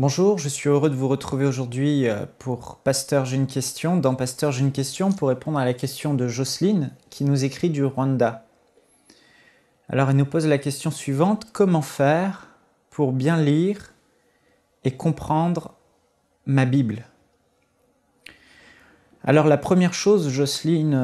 Bonjour, je suis heureux de vous retrouver aujourd'hui pour Pasteur, j'ai une question. Dans Pasteur, j'ai une question pour répondre à la question de Jocelyne qui nous écrit du Rwanda. Alors, elle nous pose la question suivante: comment faire pour bien lire et comprendre ma Bible? Alors, la première chose, Jocelyne,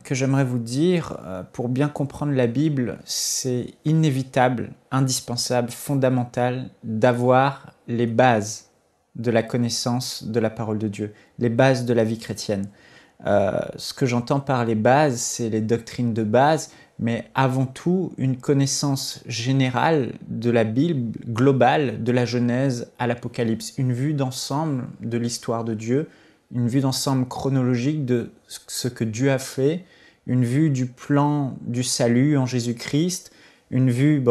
que j'aimerais vous dire pour bien comprendre la Bible, c'est inévitable, indispensable, fondamental d'avoir les bases de la connaissance de la parole de Dieu, les bases de la vie chrétienne. Ce que j'entends par les bases, c'est les doctrines de base, mais avant tout une connaissance générale de la Bible, globale, de la Genèse à l'Apocalypse, une vue d'ensemble de l'histoire de Dieu, une vue d'ensemble chronologique de ce que Dieu a fait, une vue du plan du salut en Jésus-Christ, une vue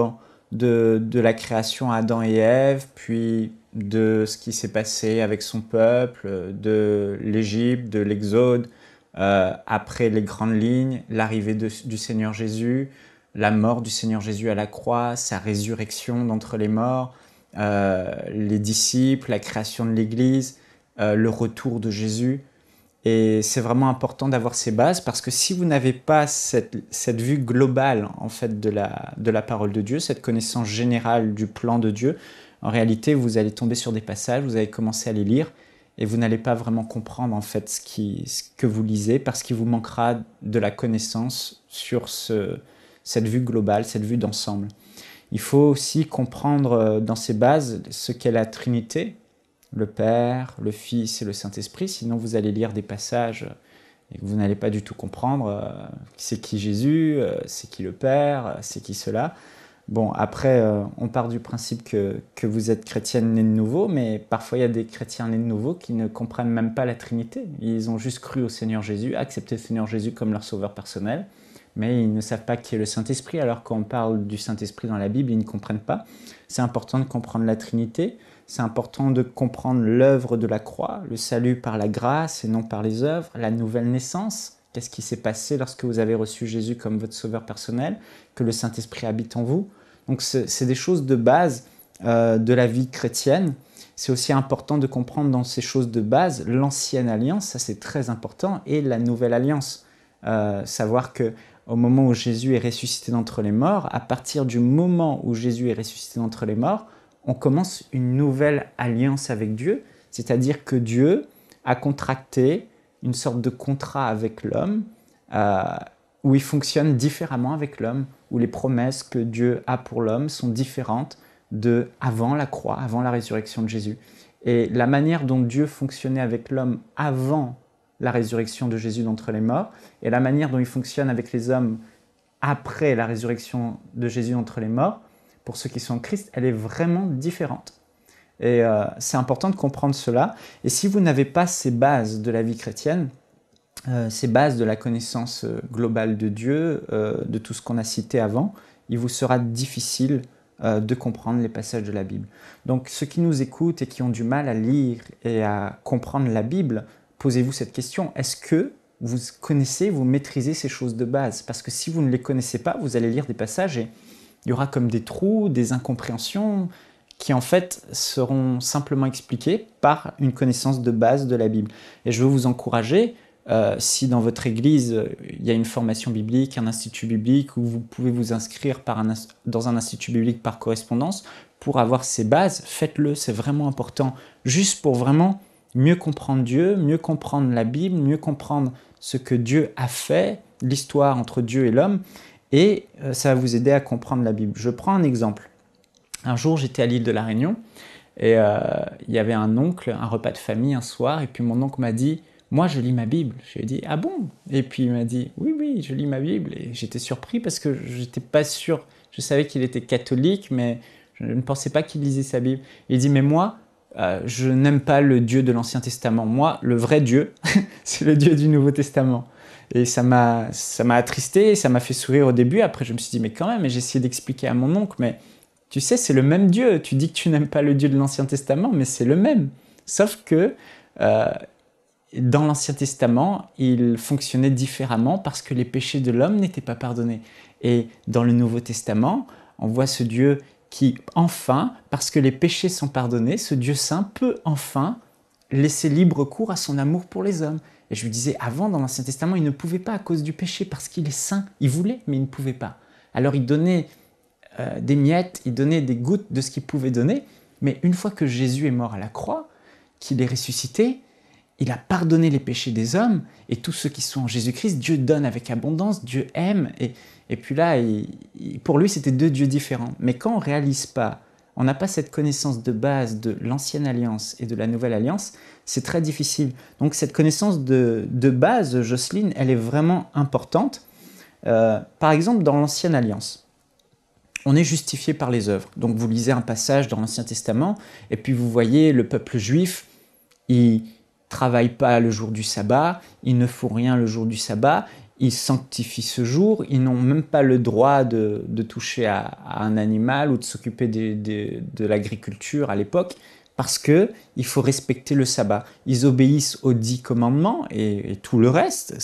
de la création à Adam et Ève, puis de ce qui s'est passé avec son peuple, de l'Égypte, de l'Exode, après les grandes lignes, l'arrivée du Seigneur Jésus, la mort du Seigneur Jésus à la croix, sa résurrection d'entre les morts, les disciples, la création de l'Église, le retour de Jésus. Et c'est vraiment important d'avoir ces bases parce que si vous n'avez pas cette vue globale en fait de la parole de Dieu, cette connaissance générale du plan de Dieu, en réalité vous allez tomber sur des passages, vous allez commencer à les lire et vous n'allez pas vraiment comprendre en fait ce que vous lisez parce qu'il vous manquera de la connaissance sur cette vue globale, cette vue d'ensemble. Il faut aussi comprendre dans ces bases ce qu'est la Trinité, le Père, le Fils et le Saint-Esprit, sinon vous allez lire des passages et que vous n'allez pas du tout comprendre c'est qui Jésus, c'est qui le Père, c'est qui cela. Bon, après, on part du principe que vous êtes chrétienne née de nouveau, mais parfois il y a des chrétiens nés de nouveau qui ne comprennent même pas la Trinité. Ils ont juste cru au Seigneur Jésus, accepté le Seigneur Jésus comme leur sauveur personnel, mais ils ne savent pas qui est le Saint-Esprit, alors quand on parle du Saint-Esprit dans la Bible, ils ne comprennent pas. C'est important de comprendre la Trinité, c'est important de comprendre l'œuvre de la croix, le salut par la grâce et non par les œuvres, la nouvelle naissance. Qu'est-ce qui s'est passé lorsque vous avez reçu Jésus comme votre sauveur personnel, que le Saint-Esprit habite en vous? Donc c'est des choses de base de la vie chrétienne. C'est aussi important de comprendre dans ces choses de base l'ancienne alliance, ça c'est très important, et la nouvelle alliance. Savoir que au moment où Jésus est ressuscité d'entre les morts, à partir du moment où Jésus est ressuscité d'entre les morts, on commence une nouvelle alliance avec Dieu, c'est-à-dire que Dieu a contracté une sorte de contrat avec l'homme où il fonctionne différemment avec l'homme, où les promesses que Dieu a pour l'homme sont différentes de avant la croix, avant la résurrection de Jésus. Et la manière dont Dieu fonctionnait avec l'homme avant la résurrection de Jésus d'entre les morts et la manière dont il fonctionne avec les hommes après la résurrection de Jésus d'entre les morts, pour ceux qui sont en Christ, elle est vraiment différente. Et c'est important de comprendre cela. Et si vous n'avez pas ces bases de la vie chrétienne, ces bases de la connaissance globale de Dieu, de tout ce qu'on a cité avant, il vous sera difficile de comprendre les passages de la Bible. Donc ceux qui nous écoutent et qui ont du mal à lire et à comprendre la Bible, posez-vous cette question: est-ce que vous connaissez, vous maîtrisez ces choses de base? Parce que si vous ne les connaissez pas, vous allez lire des passages et il y aura comme des trous, des incompréhensions qui en fait seront simplement expliquées par une connaissance de base de la Bible. Et je veux vous encourager, si dans votre église il y a une formation biblique, un institut biblique, où vous pouvez vous inscrire dans un institut biblique par correspondance pour avoir ces bases, faites-le, c'est vraiment important, juste pour vraiment mieux comprendre Dieu, mieux comprendre la Bible, mieux comprendre ce que Dieu a fait, l'histoire entre Dieu et l'homme, et ça va vous aider à comprendre la Bible. Je prends un exemple. Un jour, j'étais à l'île de la Réunion, et il y avait un oncle, un repas de famille un soir, et puis mon oncle m'a dit: moi, je lis ma Bible. Je lui ai dit: ah bon? Et puis il m'a dit: oui, oui, je lis ma Bible. Et j'étais surpris parce que je n'étais pas sûr. Je savais qu'il était catholique, mais je ne pensais pas qu'il lisait sa Bible. Il dit: mais moi, je n'aime pas le Dieu de l'Ancien Testament. Moi, le vrai Dieu, c'est le Dieu du Nouveau Testament. Et ça m'a attristé, ça m'a fait sourire au début. Après, je me suis dit: mais quand même, et j'ai essayé d'expliquer à mon oncle: mais tu sais, c'est le même Dieu. Tu dis que tu n'aimes pas le Dieu de l'Ancien Testament, mais c'est le même. Sauf que dans l'Ancien Testament, il fonctionnait différemment parce que les péchés de l'homme n'étaient pas pardonnés. Et dans le Nouveau Testament, on voit ce Dieu qui, enfin, parce que les péchés sont pardonnés, ce Dieu saint peut enfin laisser libre cours à son amour pour les hommes. Et je lui disais, avant, dans l'Ancien Testament, il ne pouvait pas à cause du péché, parce qu'il est saint. Il voulait, mais il ne pouvait pas. Alors il donnait des miettes, il donnait des gouttes de ce qu'il pouvait donner, mais une fois que Jésus est mort à la croix, qu'il est ressuscité, il a pardonné les péchés des hommes, et tous ceux qui sont en Jésus-Christ, Dieu donne avec abondance, Dieu aime, et puis là, pour lui, c'était deux dieux différents. Mais quand on ne réalise pas, on n'a pas cette connaissance de base de l'Ancienne Alliance et de la Nouvelle Alliance, c'est très difficile. Donc cette connaissance de base, Jocelyne, elle est vraiment importante. Par exemple, dans l'Ancienne Alliance, on est justifié par les œuvres. Donc vous lisez un passage dans l'Ancien Testament, et puis vous voyez le peuple juif, il travaille pas le jour du sabbat, ils ne font rien le jour du sabbat, ils sanctifient ce jour, ils n'ont même pas le droit de toucher à un animal ou de s'occuper de l'agriculture à l'époque, parce qu'il faut respecter le sabbat. Ils obéissent aux 10 commandements et tout le reste,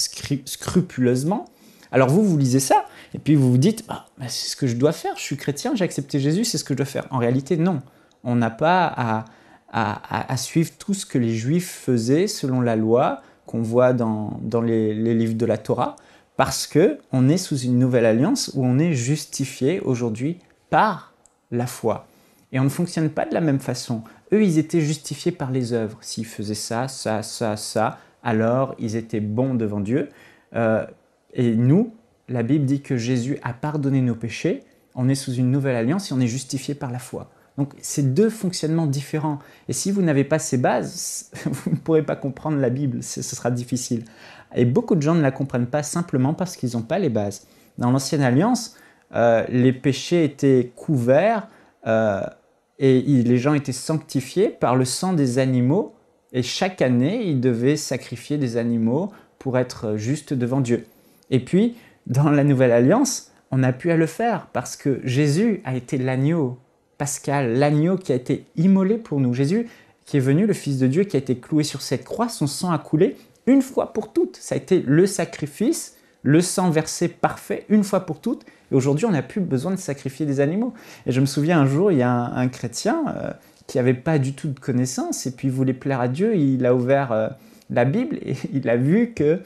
scrupuleusement. Alors vous lisez ça, et puis vous vous dites, c'est ce que je dois faire, je suis chrétien, j'ai accepté Jésus, c'est ce que je dois faire. En réalité, non. On n'a pas à suivre tout ce que les Juifs faisaient selon la loi qu'on voit dans les livres de la Torah, parce qu'on est sous une nouvelle alliance où on est justifié aujourd'hui par la foi. Et on ne fonctionne pas de la même façon. Eux, ils étaient justifiés par les œuvres. S'ils faisaient ça, alors ils étaient bons devant Dieu. Et nous, la Bible dit que Jésus a pardonné nos péchés, on est sous une nouvelle alliance et on est justifié par la foi. Donc c'est deux fonctionnements différents. Et si vous n'avez pas ces bases, vous ne pourrez pas comprendre la Bible, ce sera difficile. Et beaucoup de gens ne la comprennent pas simplement parce qu'ils n'ont pas les bases. Dans l'Ancienne Alliance, les péchés étaient couverts et les gens étaient sanctifiés par le sang des animaux. Et chaque année, ils devaient sacrifier des animaux pour être justes devant Dieu. Et puis, dans la Nouvelle Alliance, on n'a plus à le faire parce que Jésus a été l'agneau pascal, l'agneau qui a été immolé pour nous. Jésus qui est venu, le Fils de Dieu, qui a été cloué sur cette croix, son sang a coulé une fois pour toutes. Ça a été le sacrifice, le sang versé parfait, une fois pour toutes. Et aujourd'hui, on n'a plus besoin de sacrifier des animaux. Et je me souviens un jour, il y a un chrétien qui n'avait pas du tout de connaissances et puis voulait plaire à Dieu. Il a ouvert la Bible et il a vu que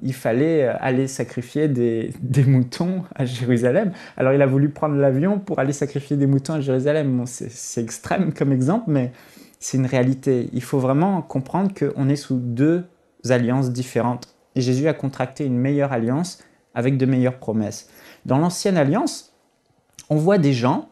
il fallait aller sacrifier des moutons à Jérusalem. Alors il a voulu prendre l'avion pour aller sacrifier des moutons à Jérusalem. Bon, c'est extrême comme exemple, mais c'est une réalité. Il faut vraiment comprendre qu'on est sous deux alliances différentes. Et Jésus a contracté une meilleure alliance avec de meilleures promesses. Dans l'Ancienne Alliance, on voit des gens,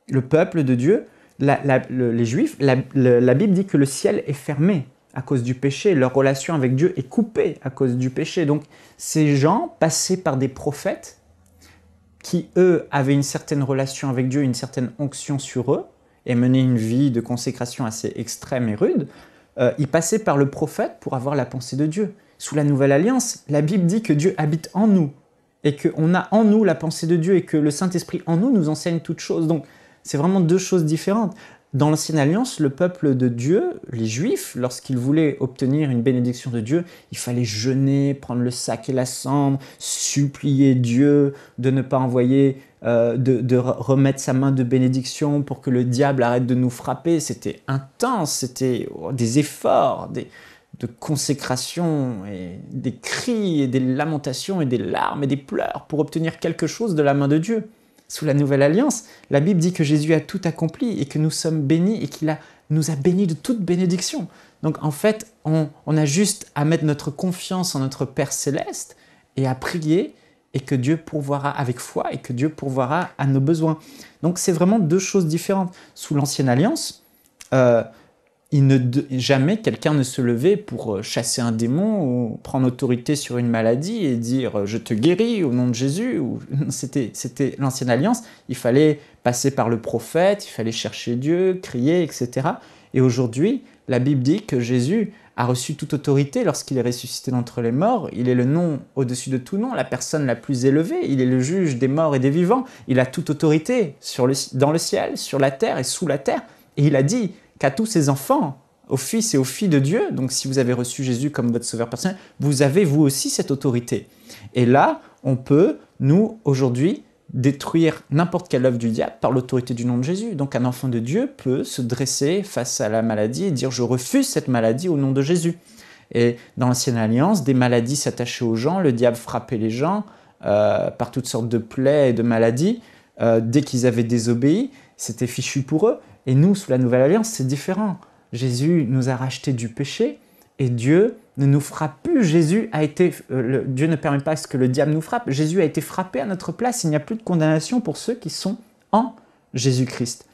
le peuple de Dieu, les Juifs, la Bible dit que le ciel est fermé à cause du péché, leur relation avec Dieu est coupée à cause du péché. Donc ces gens passaient par des prophètes qui, eux, avaient une certaine relation avec Dieu, une certaine onction sur eux, et menaient une vie de consécration assez extrême et rude, ils passaient par le prophète pour avoir la pensée de Dieu. Sous la Nouvelle Alliance, la Bible dit que Dieu habite en nous, et qu'on a en nous la pensée de Dieu, et que le Saint-Esprit en nous nous enseigne toutes choses. Donc c'est vraiment deux choses différentes. Dans l'Ancienne Alliance, le peuple de Dieu, les Juifs, lorsqu'ils voulaient obtenir une bénédiction de Dieu, il fallait jeûner, prendre le sac et la cendre, supplier Dieu de ne pas envoyer, de remettre sa main de bénédiction pour que le diable arrête de nous frapper. C'était intense, c'était des efforts, de consécration, et des cris, et des lamentations, et des larmes, et des pleurs pour obtenir quelque chose de la main de Dieu. Sous la Nouvelle Alliance, la Bible dit que Jésus a tout accompli et que nous sommes bénis et qu'il nous a bénis de toute bénédiction. Donc en fait, on a juste à mettre notre confiance en notre Père Céleste et à prier et que Dieu pourvoira avec foi et que Dieu pourvoira à nos besoins. Donc c'est vraiment deux choses différentes. Sous l'Ancienne Alliance, jamais quelqu'un ne se levait pour chasser un démon ou prendre autorité sur une maladie et dire « je te guéris au nom de Jésus ». C'était l'Ancienne Alliance, il fallait passer par le prophète, il fallait chercher Dieu, crier, etc. Et aujourd'hui, la Bible dit que Jésus a reçu toute autorité lorsqu'il est ressuscité d'entre les morts. Il est le nom au-dessus de tout nom, la personne la plus élevée, il est le juge des morts et des vivants. Il a toute autorité dans le ciel, sur la terre et sous la terre. Et il a dit qu'à tous ses enfants, aux fils et aux filles de Dieu, donc si vous avez reçu Jésus comme votre sauveur personnel, vous avez vous aussi cette autorité. Et là, on peut, nous, aujourd'hui, détruire n'importe quelle œuvre du diable par l'autorité du nom de Jésus. Donc un enfant de Dieu peut se dresser face à la maladie et dire « je refuse cette maladie au nom de Jésus ». Et dans l'Ancienne Alliance, des maladies s'attachaient aux gens, le diable frappait les gens par toutes sortes de plaies et de maladies. Dès qu'ils avaient désobéi, c'était fichu pour eux. Et nous, sous la Nouvelle Alliance, c'est différent. Jésus nous a rachetés du péché et Dieu ne nous frappe plus. Dieu ne permet pas que le diable nous frappe. Jésus a été frappé à notre place. Il n'y a plus de condamnation pour ceux qui sont en Jésus-Christ.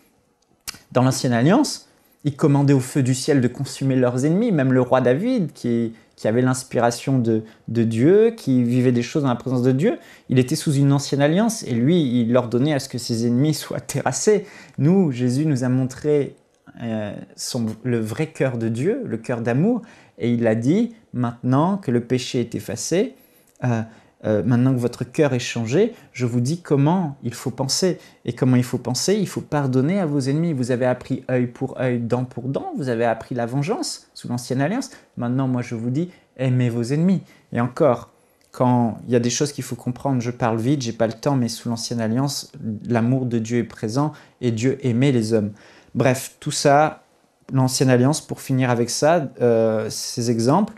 Dans l'Ancienne Alliance, ils commandaient au feu du ciel de consumer leurs ennemis. Même le roi David, qui avait l'inspiration de Dieu, qui vivait des choses dans la présence de Dieu, il était sous une ancienne alliance et lui, il ordonnait à ce que ses ennemis soient terrassés. Nous, Jésus nous a montré le vrai cœur de Dieu, le cœur d'amour, et il a dit, maintenant que le péché est effacé, maintenant que votre cœur est changé, je vous dis comment il faut penser. Et comment il faut penser? Il faut pardonner à vos ennemis. Vous avez appris œil pour œil, dent pour dent. Vous avez appris la vengeance sous l'Ancienne Alliance. Maintenant, moi, je vous dis, aimez vos ennemis. Et encore, quand il y a des choses qu'il faut comprendre, je parle vite, j'ai pas le temps, mais sous l'Ancienne Alliance, l'amour de Dieu est présent et Dieu aimait les hommes. Bref, tout ça, l'Ancienne Alliance, pour finir avec ça, ces exemples,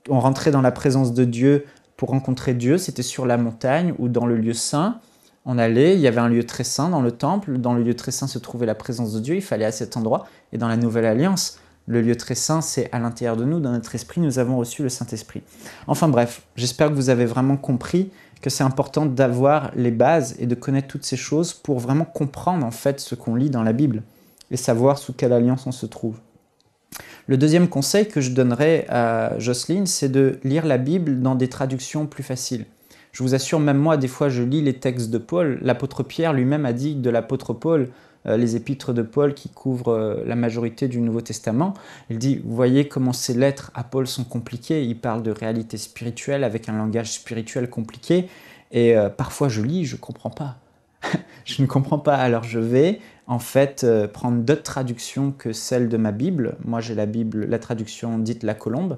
on rentrait dans la présence de Dieu pour rencontrer Dieu, c'était sur la montagne ou dans le lieu saint. On allait, il y avait un lieu très saint dans le temple, dans le lieu très saint se trouvait la présence de Dieu, il fallait à cet endroit. Et dans la Nouvelle Alliance, le lieu très saint, c'est à l'intérieur de nous, dans notre esprit, nous avons reçu le Saint-Esprit. Enfin bref, j'espère que vous avez vraiment compris que c'est important d'avoir les bases et de connaître toutes ces choses pour vraiment comprendre en fait ce qu'on lit dans la Bible et savoir sous quelle alliance on se trouve. Le deuxième conseil que je donnerais à Jocelyne, c'est de lire la Bible dans des traductions plus faciles. Je vous assure, même moi, des fois, je lis les textes de Paul. L'apôtre Pierre lui-même a dit de l'apôtre Paul, les épîtres de Paul qui couvrent la majorité du Nouveau Testament, il dit, vous voyez comment ces lettres à Paul sont compliquées, il parle de réalité spirituelle avec un langage spirituel compliqué, et parfois je lis, je ne comprends pas. Je ne comprends pas, alors je vais en fait prendre d'autres traductions que celles de ma Bible. Moi j'ai la Bible, la traduction dite La Colombe.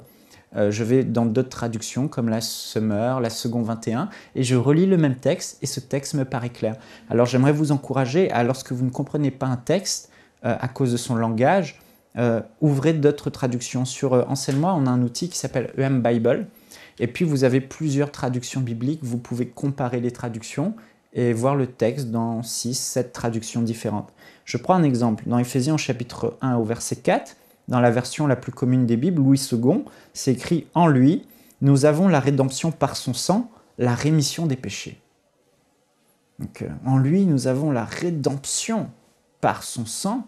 Je vais dans d'autres traductions comme la Summer, la Second 21 et je relis le même texte et ce texte me paraît clair. Alors j'aimerais vous encourager à, lorsque vous ne comprenez pas un texte à cause de son langage, ouvrez d'autres traductions. Sur Enseigne-moi, on a un outil qui s'appelle EM Bible et puis vous avez plusieurs traductions bibliques, vous pouvez comparer les traductions et voir le texte dans 6, 7 traductions différentes. Je prends un exemple. Dans Éphésiens chapitre 1 au verset 4, dans la version la plus commune des Bibles, Louis II, c'est écrit « En lui, nous avons la rédemption par son sang, la rémission des péchés. » Donc, en lui, nous avons la rédemption par son sang,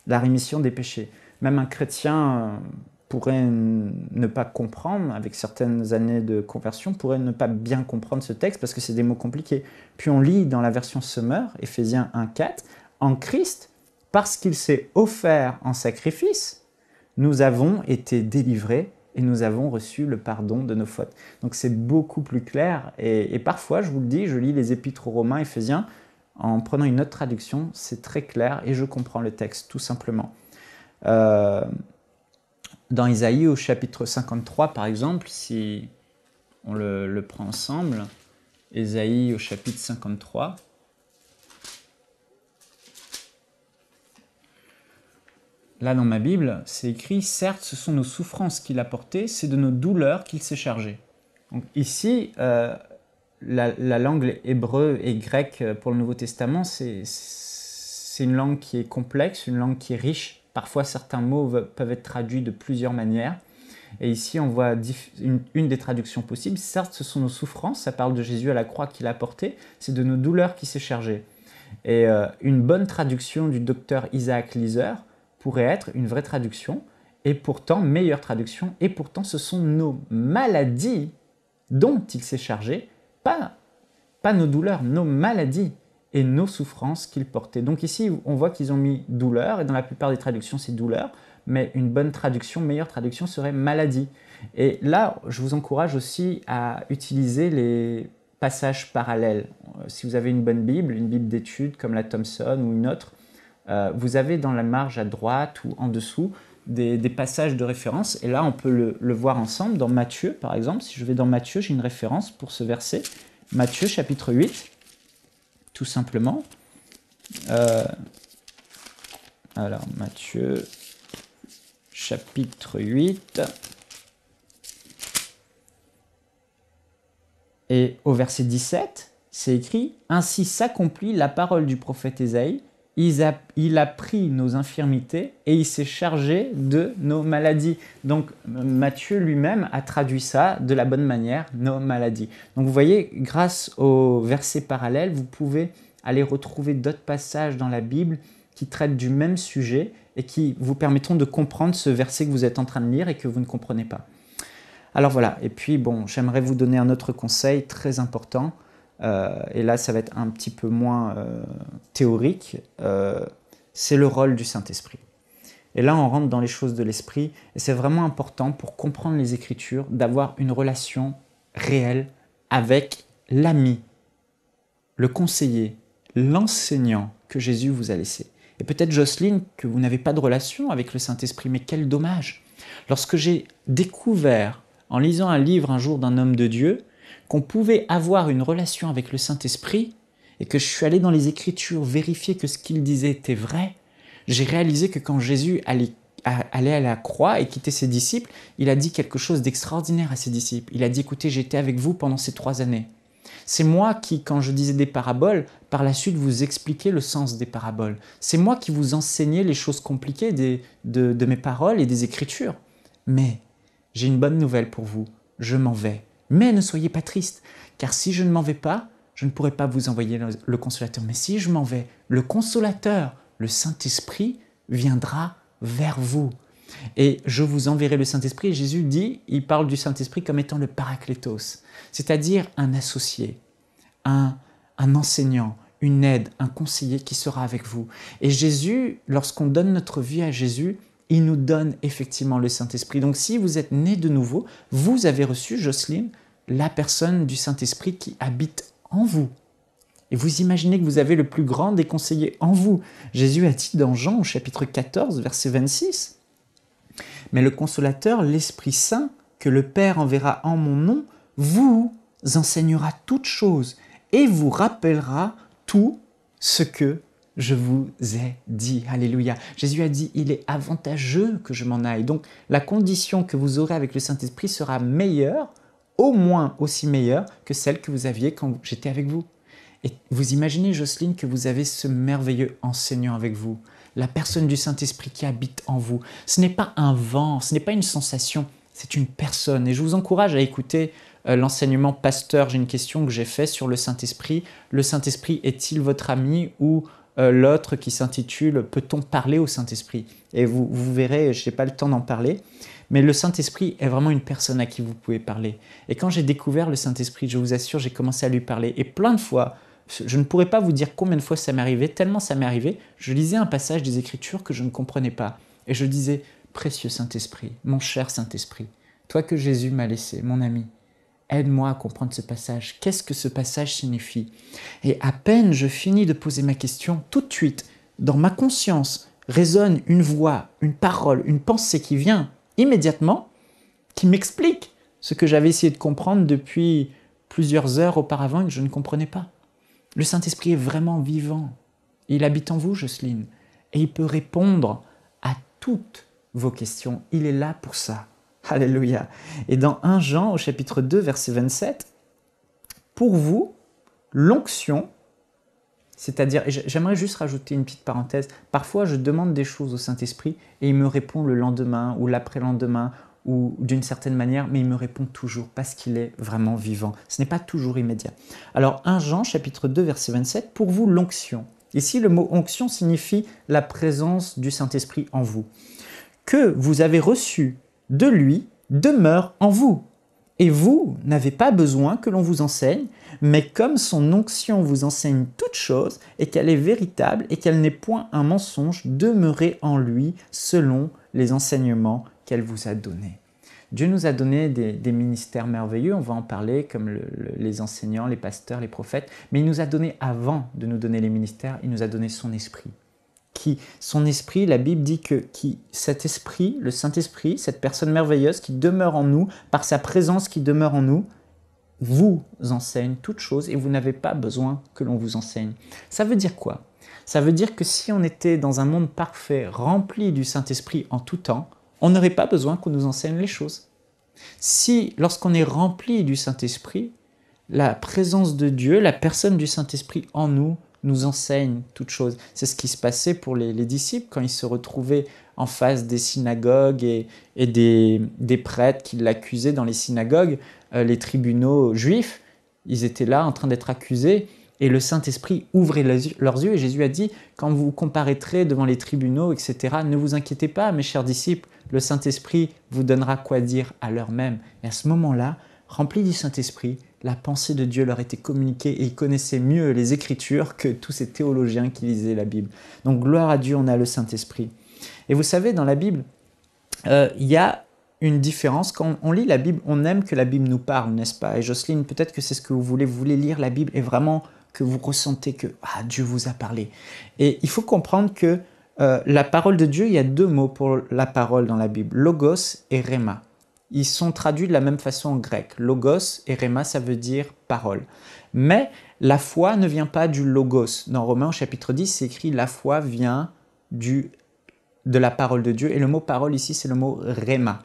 la rémission des péchés. Même un chrétien pourrait ne pas comprendre, avec certaines années de conversion, pourrait ne pas bien comprendre ce texte parce que c'est des mots compliqués. Puis on lit dans la version Summer, Éphésiens 1,4, « En Christ, parce qu'il s'est offert en sacrifice, nous avons été délivrés et nous avons reçu le pardon de nos fautes. » Donc c'est beaucoup plus clair et parfois, je vous le dis, je lis les épîtres aux Romains, Éphésiens, en prenant une autre traduction, c'est très clair et je comprends le texte tout simplement. Dans Isaïe au chapitre 53 par exemple, si on le prend ensemble, Isaïe au chapitre 53, là dans ma Bible, c'est écrit « Certes, ce sont nos souffrances qu'il a portées, c'est de nos douleurs qu'il s'est chargé. » Donc ici, la langue hébreu et grec pour le Nouveau Testament, c'est une langue qui est complexe, une langue qui est riche. Parfois, certains mots peuvent être traduits de plusieurs manières. Et ici, on voit une des traductions possibles. Certes, ce sont nos souffrances, ça parle de Jésus à la croix qu'il a porté, c'est de nos douleurs qu'il s'est chargé. Et une bonne traduction du docteur Isaac Lizer pourrait être une vraie traduction, et pourtant, meilleure traduction, et pourtant, ce sont nos maladies dont il s'est chargé, pas nos douleurs, nos maladies et nos souffrances qu'il portait. Donc ici, on voit qu'ils ont mis douleur, et dans la plupart des traductions, c'est douleur, mais une bonne traduction, meilleure traduction serait maladie. Et là, je vous encourage aussi à utiliser les passages parallèles. Si vous avez une bonne Bible, une Bible d'études comme la Thompson ou une autre, vous avez dans la marge à droite ou en dessous des passages de référence, et là, on peut le voir ensemble. Dans Matthieu, par exemple, si je vais dans Matthieu, j'ai une référence pour ce verset. Matthieu, chapitre 8. tout simplement. Alors, Matthieu, chapitre 8. Et au verset 17, c'est écrit « Ainsi s'accomplit la parole du prophète Ésaïe. Il a pris nos infirmités et il s'est chargé de nos maladies. » Donc Matthieu lui-même a traduit ça de la bonne manière, nos maladies. Donc vous voyez, grâce aux versets parallèles, vous pouvez aller retrouver d'autres passages dans la Bible qui traitent du même sujet et qui vous permettront de comprendre ce verset que vous êtes en train de lire et que vous ne comprenez pas. Alors voilà, et puis bon, j'aimerais vous donner un autre conseil très important. Et là, ça va être un petit peu moins théorique, c'est le rôle du Saint-Esprit. Et là, on rentre dans les choses de l'Esprit, et c'est vraiment important pour comprendre les Écritures, d'avoir une relation réelle avec l'ami, le conseiller, l'enseignant que Jésus vous a laissé. Et peut-être, Jocelyne, que vous n'avez pas de relation avec le Saint-Esprit, mais quel dommage! Lorsque j'ai découvert, en lisant un livre un jour d'un homme de Dieu, qu'on pouvait avoir une relation avec le Saint-Esprit et que je suis allé dans les Écritures vérifier que ce qu'il disait était vrai, j'ai réalisé que quand Jésus allait à la croix et quitter ses disciples, il a dit quelque chose d'extraordinaire à ses disciples. Il a dit « Écoutez, j'étais avec vous pendant ces 3 années. C'est moi qui, quand je disais des paraboles, par la suite vous expliquais le sens des paraboles. C'est moi qui vous enseignais les choses compliquées de mes paroles et des Écritures. Mais j'ai une bonne nouvelle pour vous, je m'en vais. Mais ne soyez pas tristes, car si je ne m'en vais pas, je ne pourrai pas vous envoyer le Consolateur. Mais si je m'en vais, le Consolateur, le Saint-Esprit, viendra vers vous. Et je vous enverrai le Saint-Esprit. Jésus dit, il parle du Saint-Esprit comme étant le Paraklétos, c'est-à-dire un associé, un enseignant, une aide, un conseiller qui sera avec vous. Et Jésus, lorsqu'on donne notre vie à Jésus, il nous donne effectivement le Saint-Esprit. Donc si vous êtes né de nouveau, vous avez reçu, Jocelyne, la personne du Saint-Esprit qui habite en vous. Et vous imaginez que vous avez le plus grand des conseillers en vous. Jésus a dit dans Jean au chapitre 14, verset 26, « Mais le Consolateur, l'Esprit Saint, que le Père enverra en mon nom, vous enseignera toutes choses et vous rappellera tout ce que je vous ai dit. » Alléluia. Jésus a dit, il est avantageux que je m'en aille. Donc, la condition que vous aurez avec le Saint-Esprit sera meilleure, au moins aussi meilleure que celle que vous aviez quand j'étais avec vous. Et vous imaginez, Jocelyne, que vous avez ce merveilleux enseignant avec vous, la personne du Saint-Esprit qui habite en vous. Ce n'est pas un vent, ce n'est pas une sensation, c'est une personne. Et je vous encourage à écouter l'enseignement pasteur. J'ai une question que j'ai faite sur le Saint-Esprit. Le Saint-Esprit est-il votre ami ou l'autre qui s'intitule « Peut-on parler au Saint-Esprit » Et vous verrez, je n'ai pas le temps d'en parler, mais le Saint-Esprit est vraiment une personne à qui vous pouvez parler. Et quand j'ai découvert le Saint-Esprit, je vous assure, j'ai commencé à lui parler. Et plein de fois, je ne pourrais pas vous dire combien de fois ça m'est arrivé, tellement ça m'est arrivé, je lisais un passage des Écritures que je ne comprenais pas. Et je disais « Précieux Saint-Esprit, mon cher Saint-Esprit, toi que Jésus m'a laissé, mon ami, aide-moi à comprendre ce passage. Qu'est-ce que ce passage signifie ?» Et à peine je finis de poser ma question, tout de suite, dans ma conscience, résonne une voix, une parole, une pensée qui vient immédiatement, qui m'explique ce que j'avais essayé de comprendre depuis plusieurs heures auparavant et que je ne comprenais pas. Le Saint-Esprit est vraiment vivant. Il habite en vous, Jocelyne, et il peut répondre à toutes vos questions. Il est là pour ça. Alléluia. Et dans 1 Jean, au chapitre 2, verset 27, « Pour vous, l'onction, c'est-à-dire, et j'aimerais juste rajouter une petite parenthèse, parfois je demande des choses au Saint-Esprit et il me répond le lendemain ou l'après-lendemain ou d'une certaine manière, mais il me répond toujours parce qu'il est vraiment vivant. Ce n'est pas toujours immédiat. Alors 1 Jean, chapitre 2, verset 27, « Pour vous, l'onction. » Ici, le mot « onction » signifie la présence du Saint-Esprit en vous. « Que vous avez reçu de lui demeure en vous. Et vous n'avez pas besoin que l'on vous enseigne, mais comme son onction vous enseigne toutes choses, et qu'elle est véritable, et qu'elle n'est point un mensonge, demeurez en lui selon les enseignements qu'elle vous a donnés. » Dieu nous a donné des ministères merveilleux, on va en parler, comme les enseignants, les pasteurs, les prophètes, mais il nous a donné, avant de nous donner les ministères, il nous a donné son esprit. Son esprit, la Bible dit que cet esprit, le Saint-Esprit, cette personne merveilleuse qui demeure en nous, par sa présence qui demeure en nous, vous enseigne toutes choses et vous n'avez pas besoin que l'on vous enseigne. Ça veut dire quoi? Ça veut dire que si on était dans un monde parfait, rempli du Saint-Esprit en tout temps, on n'aurait pas besoin qu'on nous enseigne les choses. Si, lorsqu'on est rempli du Saint-Esprit, la présence de Dieu, la personne du Saint-Esprit en nous, nous enseigne toutes choses. C'est ce qui se passait pour les disciples quand ils se retrouvaient en face des synagogues et des prêtres qui l'accusaient dans les synagogues, les tribunaux juifs. Ils étaient là en train d'être accusés et le Saint-Esprit ouvrait leurs yeux et Jésus a dit, quand vous comparaîtrez devant les tribunaux, etc., ne vous inquiétez pas, mes chers disciples, le Saint-Esprit vous donnera quoi dire à l'heure même. Et à ce moment-là, remplis du Saint-Esprit, la pensée de Dieu leur était communiquée et ils connaissaient mieux les Écritures que tous ces théologiens qui lisaient la Bible. Donc gloire à Dieu, on a le Saint-Esprit. Et vous savez, dans la Bible, il y a une différence. Quand on lit la Bible, on aime que la Bible nous parle, n'est-ce pas? Et Jocelyne, peut-être que c'est ce que vous voulez lire la Bible et vraiment que vous ressentez que Dieu vous a parlé. Et il faut comprendre que la parole de Dieu, il y a deux mots pour la parole dans la Bible, logos et rhéma. Ils sont traduits de la même façon en grec. Logos et rhéma, ça veut dire parole. Mais la foi ne vient pas du logos. Dans Romains au chapitre 10, c'est écrit la foi vient de la parole de Dieu. Et le mot parole ici, c'est le mot rhéma.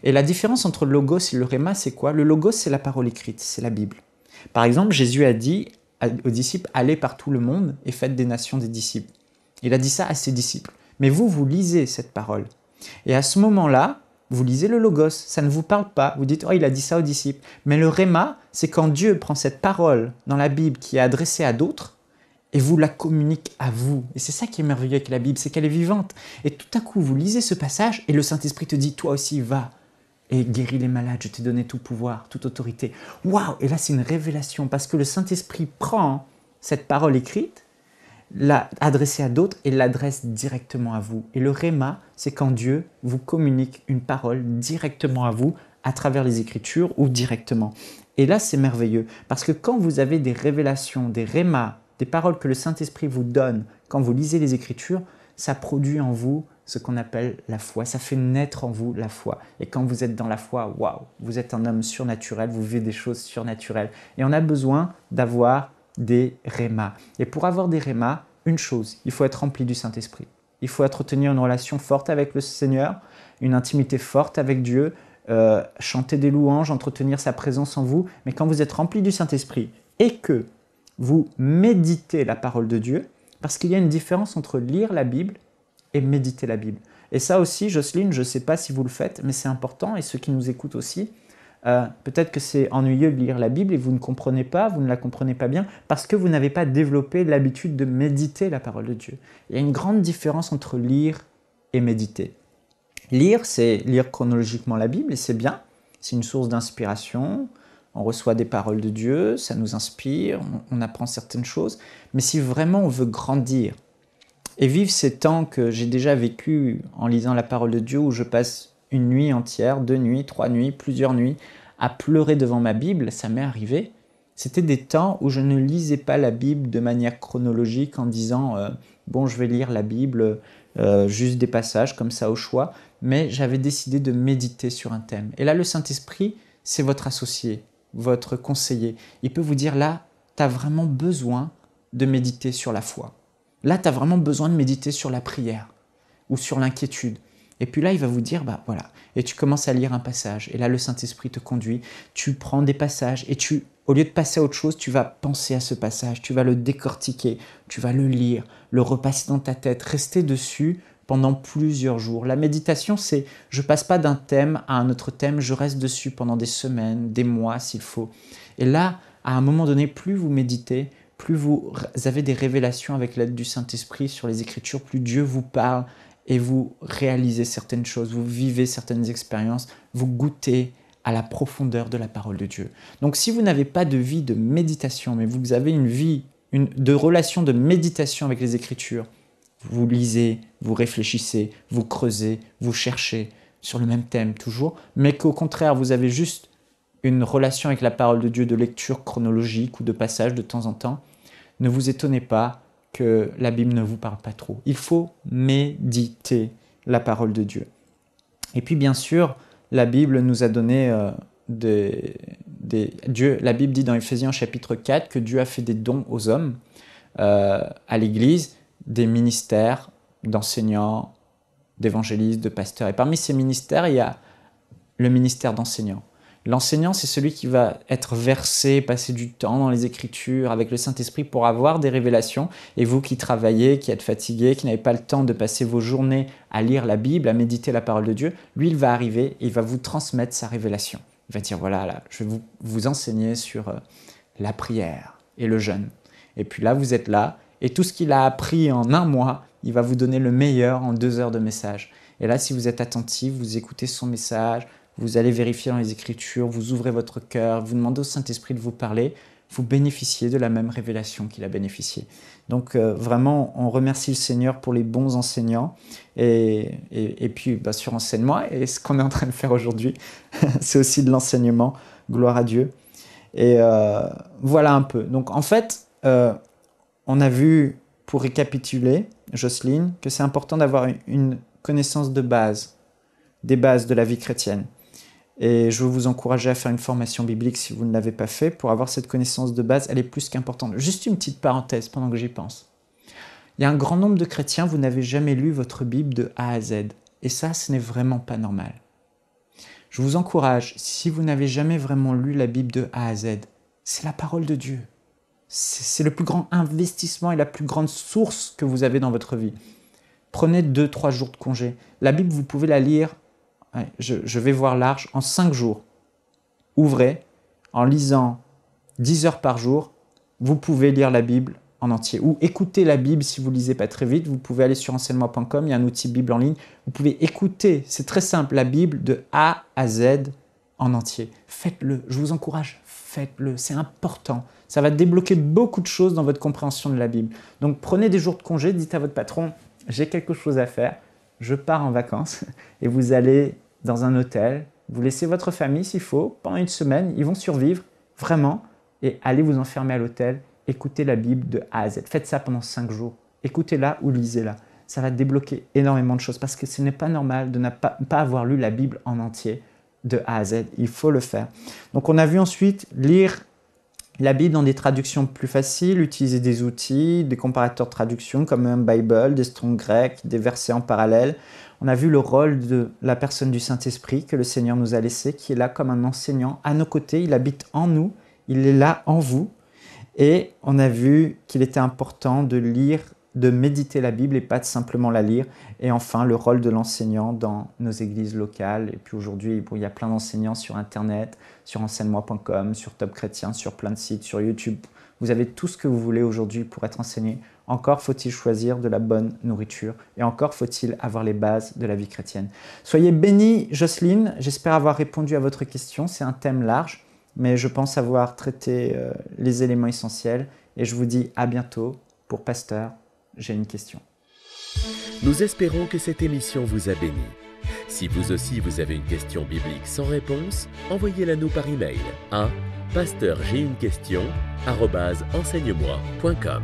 Et la différence entre le logos et le rhéma, c'est quoi? Le logos, c'est la parole écrite, c'est la Bible. Par exemple, Jésus a dit aux disciples, allez par tout le monde et faites des nations des disciples. Il a dit ça à ses disciples. Mais vous lisez cette parole. Et à ce moment-là, vous lisez le logos, ça ne vous parle pas. Vous dites, il a dit ça aux disciples. Mais le rhéma, c'est quand Dieu prend cette parole dans la Bible qui est adressée à d'autres et vous la communique à vous. Et c'est ça qui est merveilleux avec la Bible, c'est qu'elle est vivante. Et tout à coup, vous lisez ce passage et le Saint-Esprit te dit, toi aussi, va et guéris les malades, je t'ai donné tout pouvoir, toute autorité. Waouh! Et là, c'est une révélation parce que le Saint-Esprit prend cette parole écrite, l'a adressée à d'autres et l'adresse directement à vous. Et le rhéma, c'est quand Dieu vous communique une parole directement à vous à travers les Écritures ou directement. Et là, c'est merveilleux parce que quand vous avez des révélations, des rhémas, des paroles que le Saint-Esprit vous donne, quand vous lisez les Écritures, ça produit en vous ce qu'on appelle la foi. Ça fait naître en vous la foi. Et quand vous êtes dans la foi, waouh, vous êtes un homme surnaturel, vous vivez des choses surnaturelles. Et on a besoin d'avoir des rhémas. Et pour avoir des rhémas, une chose, il faut être rempli du Saint-Esprit. Il faut entretenir une relation forte avec le Seigneur, une intimité forte avec Dieu, chanter des louanges, entretenir sa présence en vous. Mais quand vous êtes rempli du Saint-Esprit et que vous méditez la parole de Dieu, parce qu'il y a une différence entre lire la Bible et méditer la Bible. Et ça aussi, Jocelyne, je ne sais pas si vous le faites, mais c'est important, et ceux qui nous écoutent aussi, peut-être que c'est ennuyeux de lire la Bible et vous ne comprenez pas, vous ne la comprenez pas bien, parce que vous n'avez pas développé l'habitude de méditer la parole de Dieu. Il y a une grande différence entre lire et méditer. Lire, c'est lire chronologiquement la Bible, et c'est bien, c'est une source d'inspiration, on reçoit des paroles de Dieu, ça nous inspire, on apprend certaines choses, mais si vraiment on veut grandir, et vivre ces temps que j'ai déjà vécu en lisant la parole de Dieu, où je passe une nuit entière, 2 nuits, 3 nuits, plusieurs nuits, à pleurer devant ma Bible, ça m'est arrivé. C'était des temps où je ne lisais pas la Bible de manière chronologique en disant bon, je vais lire la Bible, juste des passages comme ça au choix, mais j'avais décidé de méditer sur un thème. Et là, le Saint-Esprit, c'est votre associé, votre conseiller. Il peut vous dire là, tu as vraiment besoin de méditer sur la foi. Là, tu as vraiment besoin de méditer sur la prière ou sur l'inquiétude. Et puis là, il va vous dire, voilà. Et tu commences à lire un passage. Et là, le Saint-Esprit te conduit. Tu prends des passages et au lieu de passer à autre chose, tu vas penser à ce passage. Tu vas le décortiquer. Tu vas le lire, le repasser dans ta tête, rester dessus pendant plusieurs jours. La méditation, c'est, je passe pas d'un thème à un autre thème, je reste dessus pendant des semaines, des mois s'il faut. Et là, à un moment donné, plus vous méditez, plus vous avez des révélations avec l'aide du Saint-Esprit sur les Écritures, plus Dieu vous parle et vous réalisez certaines choses, vous vivez certaines expériences, vous goûtez à la profondeur de la parole de Dieu. Donc si vous n'avez pas de vie de méditation, mais vous avez une vie de relation de méditation avec les Écritures, vous lisez, vous réfléchissez, vous creusez, vous cherchez sur le même thème toujours, mais qu'au contraire vous avez juste une relation avec la parole de Dieu de lecture chronologique ou de passage de temps en temps, ne vous étonnez pas que la Bible ne vous parle pas trop. Il faut méditer la parole de Dieu. Et puis bien sûr, la Bible nous a donné des Dieu, la Bible dit dans Éphésiens chapitre 4 que Dieu a fait des dons aux hommes, à l'Église, des ministères d'enseignants, d'évangélistes, de pasteurs. Et parmi ces ministères, il y a le ministère d'enseignant. L'enseignant, c'est celui qui va être versé, passer du temps dans les Écritures avec le Saint-Esprit pour avoir des révélations. Et vous qui travaillez, qui êtes fatigué, qui n'avez pas le temps de passer vos journées à lire la Bible, à méditer la parole de Dieu, lui, il va arriver et il va vous transmettre sa révélation. Il va dire, voilà, là, je vais vous enseigner sur la prière et le jeûne. Et puis là, vous êtes là, et tout ce qu'il a appris en un mois, il va vous donner le meilleur en 2 heures de message. Et là, si vous êtes attentif, vous écoutez son message, vous allez vérifier dans les Écritures, vous ouvrez votre cœur, vous demandez au Saint-Esprit de vous parler, vous bénéficiez de la même révélation qu'il a bénéficié. Donc vraiment, on remercie le Seigneur pour les bons enseignants. Et puis, sur Enseigne-moi, et ce qu'on est en train de faire aujourd'hui, c'est aussi de l'enseignement, gloire à Dieu. Et voilà un peu. Donc en fait, on a vu, pour récapituler, Jocelyne, que c'est important d'avoir une connaissance de base, des bases de la vie chrétienne. Et je veux vous encourager à faire une formation biblique si vous ne l'avez pas fait, pour avoir cette connaissance de base, elle est plus qu'importante. Juste une petite parenthèse pendant que j'y pense. Il y a un grand nombre de chrétiens, vous n'avez jamais lu votre Bible de A à Z. Et ça, ce n'est vraiment pas normal. Je vous encourage, si vous n'avez jamais vraiment lu la Bible de A à Z, c'est la parole de Dieu. C'est le plus grand investissement et la plus grande source que vous avez dans votre vie. Prenez 2-3 jours de congé. La Bible, vous pouvez la lire, je vais voir large, en 5 jours. Ouvrez, en lisant 10 heures par jour, vous pouvez lire la Bible en entier. Ou écouter la Bible si vous ne lisez pas très vite. Vous pouvez aller sur enseigne-moi.com, il y a un outil Bible en ligne. Vous pouvez écouter, c'est très simple, la Bible de A à Z en entier. Faites-le, je vous encourage, faites-le, c'est important. Ça va débloquer beaucoup de choses dans votre compréhension de la Bible. Donc prenez des jours de congé, dites à votre patron, j'ai quelque chose à faire, je pars en vacances et vous allez dans un hôtel, vous laissez votre famille s'il faut, pendant 1 semaine, ils vont survivre vraiment et allez vous enfermer à l'hôtel, écoutez la Bible de A à Z. Faites ça pendant 5 jours, écoutez-la ou lisez-la. Ça va débloquer énormément de choses parce que ce n'est pas normal de ne pas avoir lu la Bible en entier de A à Z, il faut le faire. Donc on a vu ensuite lire la Bible dans des traductions plus faciles, utiliser des outils, des comparateurs de traduction comme un Bible, des Strong Grec, des versets en parallèle. On a vu le rôle de la personne du Saint-Esprit que le Seigneur nous a laissé, qui est là comme un enseignant à nos côtés, il habite en nous, il est là en vous. Et on a vu qu'il était important de lire, de méditer la Bible et pas de simplement la lire. Et enfin, le rôle de l'enseignant dans nos églises locales. Et puis aujourd'hui, il y a plein d'enseignants sur Internet, sur enseigne-moi.com, sur Top Chrétien, sur plein de sites, sur YouTube. Vous avez tout ce que vous voulez aujourd'hui pour être enseigné. Encore faut-il choisir de la bonne nourriture et encore faut-il avoir les bases de la vie chrétienne. Soyez bénis, Jocelyne. J'espère avoir répondu à votre question. C'est un thème large, mais je pense avoir traité les éléments essentiels. Et je vous dis à bientôt. Pour Pasteur, j'ai une question. Nous espérons que cette émission vous a béni. Si vous aussi vous avez une question biblique sans réponse, envoyez-la nous par email à pasteurj'ainunequestion@enseigne-moi.com.